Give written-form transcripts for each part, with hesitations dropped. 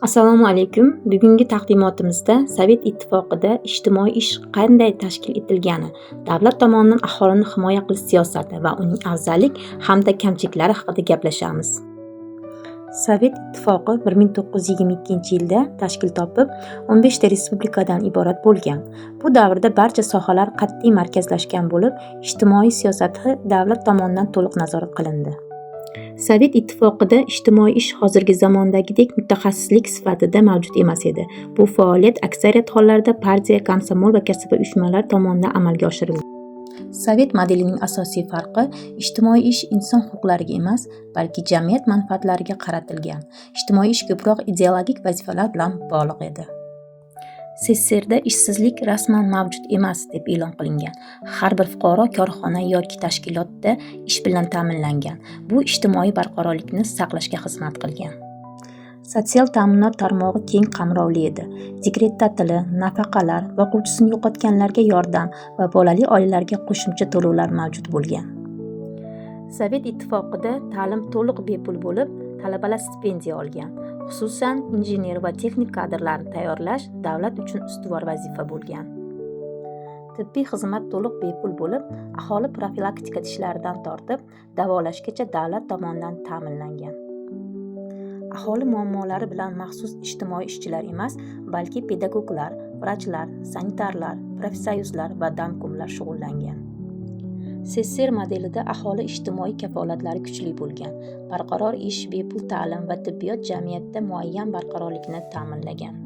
Assalomu alaykum. Bugungi taqdimotimizda Sovet Ittifoqida ijtimoiy ish qanday tashkil etilgani, davlat tomonidan aholini himoya qilish siyosati va uning afzallik hamda kamchiliklari haqida gaplashamiz. Sovet Ittifoqi 1922-yilda tashkil topib, 15 ta respublikadan iborat bo'lgan. Bu davrda barcha sohalar qat'iy markazlashgan bo'lib, ijtimoiy siyosati davlat tomonidan to'liq nazorat qilindi. Sovet Ittifoqida ijtimoiy ish hozirgi zamondagidek mutaxassislik sifatida mavjud emas edi. Bu faoliyat aksariyat hollarda partiya, komsomol va kasaba uyushmalari tomonidan amalga oshirildi. Sovet modelining asosiy farqi ijtimoiy ish inson huquqlariga emas, balki jamiyat manfaatlariga qaratilgan. Ijtimoiy ish ko'proq ideologik vazifalar bilan bog'liq edi. SSRda ishsizlik rasman mavjud emas deb e'lon qilingan. Har bir fuqaro korxona yoki tashkilotda ish bilan ta'minlangan. Bu ijtimoiy barqarorlikni saqlashga xizmat qilgan. Sotsial ta'minot tarmog'i keng qamrovli edi. Dekret ta'tili, nafaqalar, o'quvchisini yo'qotganlarga yordam va bolali oilalarga qo'shimcha to'lovlar mavjud bo'lgan. Sovet Ittifoqida ta'lim to'liq bepul bo'lib, talabalar stipendiya olgan. Xususan, injener va texnik kadrlarni tayyorlash davlat uchun ustuvor vazifa bo'lgan. Tibbiy xizmat to'liq bepul bo'lib, aholi profilaktika ishlaridan tortib, davolashgacha davlat tomonidan ta'minlangan. Aholi muammolari bilan maxsus ijtimoiy ishchilar emas, balki pedagoglar, vrachlar, sanitarlar, profsoyuzlar va damkomlar shug'ullangan. SSR modelida aholi ijtimoiy kafolatlari kuchli bo'lgan. Barqaror ish, bepul ta'lim va tibbiyot jamiyatda muayyan barqarorlikni ta'minlagan.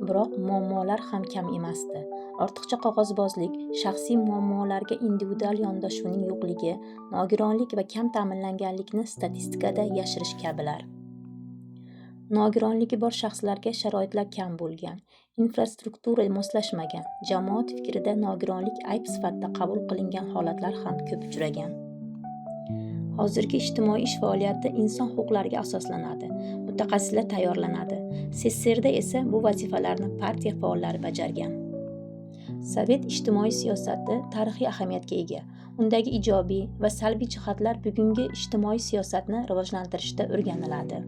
Biroq muammolar ham kam emasdi. Ortiqcha qog'ozbozlik, shaxsiy muammolarga individual yondashuvning yo'qligi, nogironlik va kam ta'minlanganlikni statistikada yashirish kabilar. Nogironligi bor shaxslarga sharoitlar kam bo'lgan, infrastruktura moslashmagan, jamoat fikrida nogironlik ayb sifatida qabul qilingan holatlar ham ko'p uchragan. Hozirgi ijtimoiy ish faoliyati inson huquqlariga asoslanadi, mutaxassislar tayyorlanadi. SSRda esa bu vazifalarni partiya faollari bajargan. Sovet ijtimoiy siyosati tarixiy ahamiyatga ega. Undagi ijobiy va salbiy jihatlar bugungi ijtimoiy siyosatni rivojlantirishda o'rganiladi.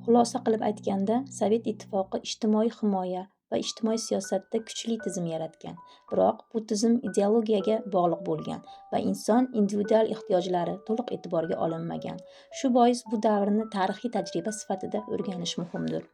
Xulosa qilib aytganda, Sovet Ittifoqi ijtimoiy himoya va ijtimoiy siyosatda kuchli tizim yaratgan. Biroq bu tizim ideologiyaga bog'liq bo'lgan va inson individual ehtiyojlari to'liq e'tiborga olinmagan. Shu bois bu davrni tarixiy tajriba sifatida o'rganish muhimdir.